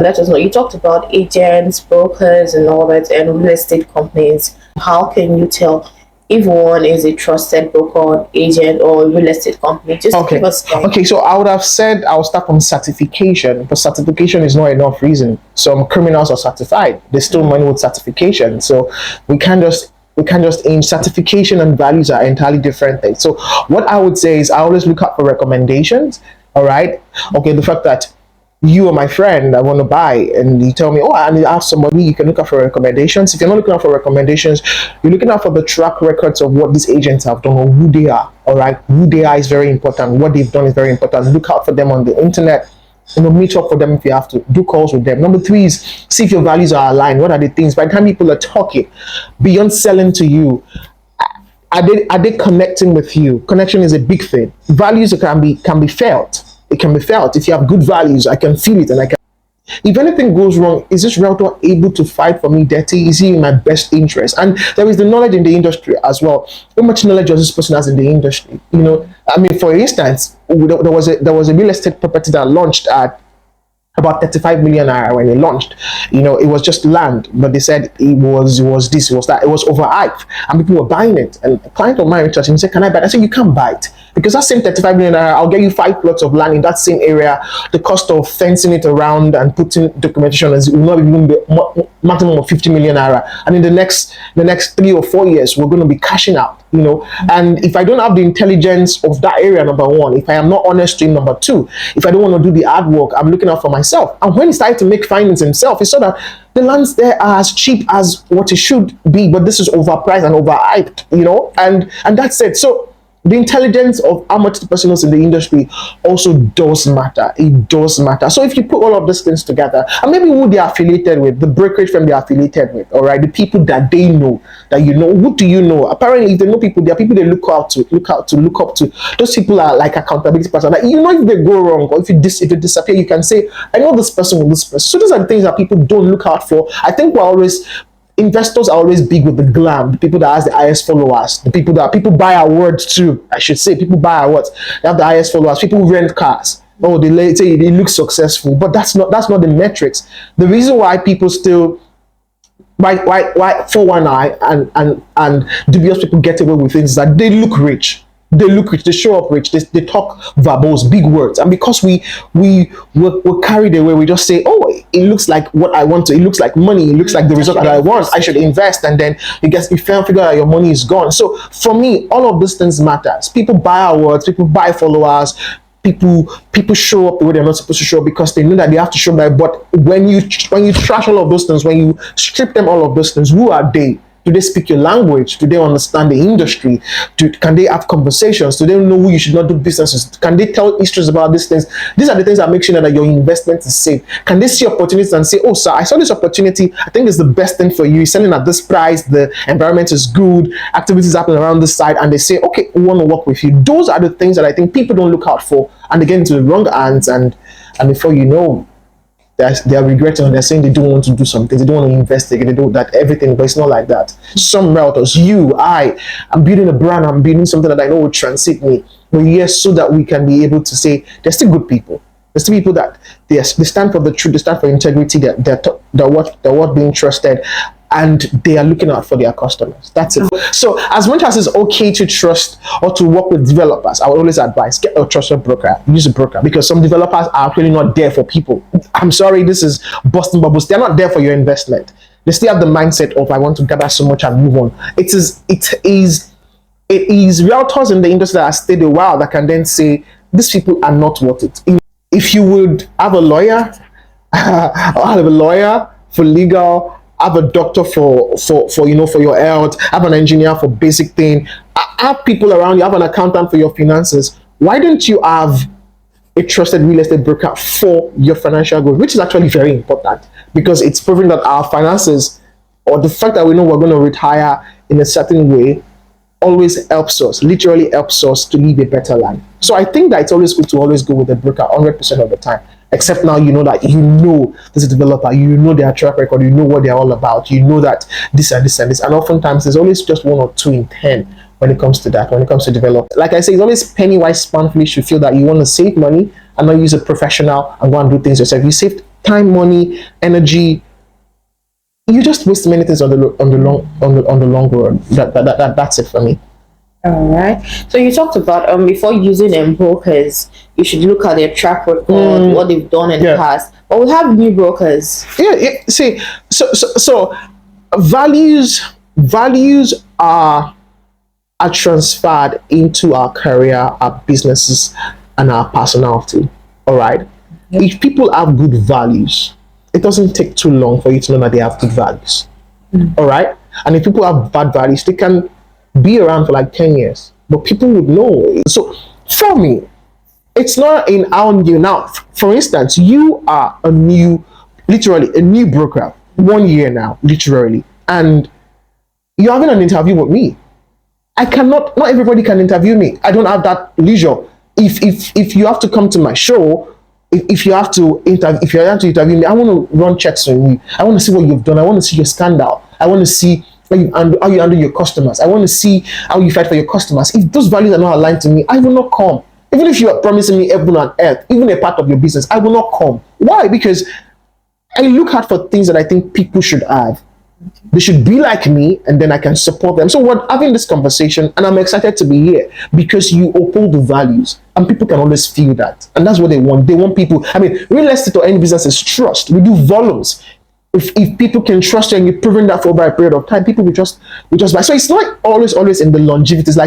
Let us know. You talked about agents, brokers, and all that, and real estate companies. How can you tell if one is a trusted broker, agent, or real estate company? Just Okay. give us time. Okay, so I would have said I'll start from certification, but certification is not enough reason. Some criminals are certified. They steal money with certification. So we can't just aim. Certification and values are entirely different things. So what I would say is I always look out for recommendations. All right. Okay, the fact that you are my friend, I want to buy, and you tell me, oh, I need to ask somebody, you can look out for recommendations. If you're not looking out for recommendations, you're looking out for the track records of what these agents have done or who they are. All right, who they are is very important. What they've done is very important. Look out for them on the internet. Meet up for them if you have to. Do calls with them. Number three is see if your values are aligned. What are the things? By the time people are talking, beyond selling to you, are they connecting with you? Connection is a big thing. Values can be felt. It can be felt. If you have good values, I can feel it, and I can. If anything goes wrong, is this realtor able to fight for me dirty? Is he in my best interest? And there is the knowledge in the industry as well. How much knowledge does this person has in the industry? I mean, for instance, there was a real estate property that launched at about 35 million naira when it launched. It was just land, but they said it was this, it was that, it was overhyped, and people were buying it. And a client of mine reached out and said, "Can I buy it?" I said, "You can't buy it because that same 35 million naira, I'll get you 5 plots of land in that same area. The cost of fencing it around and putting documentation is will not even be maximum of 50 million naira. And in the next 3 or 4 years, we're going to be cashing out." And if I don't have the intelligence of that area, number one, if I am not honest to him, number two, if I don't want to do the hard work, I'm looking out for myself. And when he started to make findings himself, he saw that the lands there are as cheap as what it should be, but this is overpriced and overhyped, and that's it. So the intelligence of how much the person knows in the industry also does matter. It does matter. So if you put all of these things together, and maybe who they are affiliated with, the brokerage firm they are affiliated with, all right, the people that they know, who do you know? Apparently, if they know people, there are people they look up to. Those people are like accountability person. Like, if they go wrong or if you disappear, you can say, "I know this person with this person." So those are the things that people don't look out for. I think investors are always big with the glam, the people that has the highest followers, the people that people buy awards too. I should say, people buy awards. They have the highest followers. People rent cars. Oh, they say they look successful, but that's not the metrics. The reason why people still why 419 and dubious people get away with things is that they look rich. They show up rich, they talk verbose, big words, and because we're carried away, we just say, "Oh, it looks like what I want to, it looks like money, it looks like the result that I want, I should invest," and then you figure out your money is gone. So for me, all of these things matters. People buy awards, people buy followers, people show up the way they're not supposed to show up because they know that they have to show up. But when you trash all of those things, when you strip them all of those things, who are they? Do they speak your language? Do they understand the industry? Can they have conversations? Do they know who you should not do business with? Can they tell histories about these things? These are the things that make sure that your investment is safe. Can they see opportunities and say, "Oh, sir, I saw this opportunity. I think it's the best thing for you. It's selling at this price. The environment is good. Activities happen around this side." And they say, "Okay, we want to work with you." Those are the things that I think people don't look out for, and they get into the wrong hands. And before you know, they are regretting and they're saying they don't want to do something, they don't want to investigate, they do that everything, but it's not like that. Some realtors, I'm building a brand, I'm building something that I know will transit me. But yes, so that we can be able to say they're still good people. There's still people that they stand for the truth, they stand for integrity, they're worth being trusted, and they are looking out for their customers. That's it. So as much as it's okay to trust or to work with developers, I would always advise get a trusted broker, use a broker, because some developers are actually not there for people. I'm sorry, this is busting bubbles. They're not there for your investment. They still have the mindset of, "I want to gather so much and move on." It is realtors in the industry that have stayed a while that can then say these people are not worth it. If you would have a lawyer, have a lawyer for legal, have a doctor for your health, have an engineer for basic thing, have people around you, have an accountant for your finances. Why don't you have a trusted real estate broker for your financial goals, which is actually very important because it's proving that our finances, or the fact that we know we're going to retire in a certain way, always helps us, literally helps us to live a better life. So I think that it's always good to always go with a broker 100% of the time. Except now that this is a developer, their track record, what they're all about, that this and this and this. And oftentimes there's always just 1 or 2 in 10 when it comes to that, when it comes to development. Like I say, it's always penny wise, pound foolish. You feel that you want to save money and not use a professional and go and do things yourself. You save time, money, energy. You just waste many things on the long run. That's it for me. All right. So you talked about before using brokers, you should look at their track record, what they've done in the Yeah. past. But we have new brokers. Yeah. See, so values are transferred into our career, our businesses, and our personality. All right. If people have good values, it doesn't take too long for you to know that they have good values. All right. And if people have bad values, they can be around for like 10 years, but people would know. So for me, it's not in our new now. For instance, you are literally a new broker, 1 year now, literally, and you're having an interview with me. Not everybody can interview me. I don't have that leisure. If you have to come to my show, if you have to interview me, I want to run checks on you. I want to see what you've done. I want to see your scandal. I want to see how you handle your customers. I want to see how you fight for your customers. If those values are not aligned to me, I will not come. Even if you are promising me heaven and earth, even a part of your business, I will not come. Why? Because I look out for things that I think people should have. They should be like me, and then I can support them. So we're having this conversation, and I'm excited to be here because you uphold the values, and people can always feel that, and that's what they want. They want people. I mean, real estate or any business is trust. We do volumes. If people can trust you and you've proven that for over a period of time, people will just buy. So it's not always in the longevity. It's like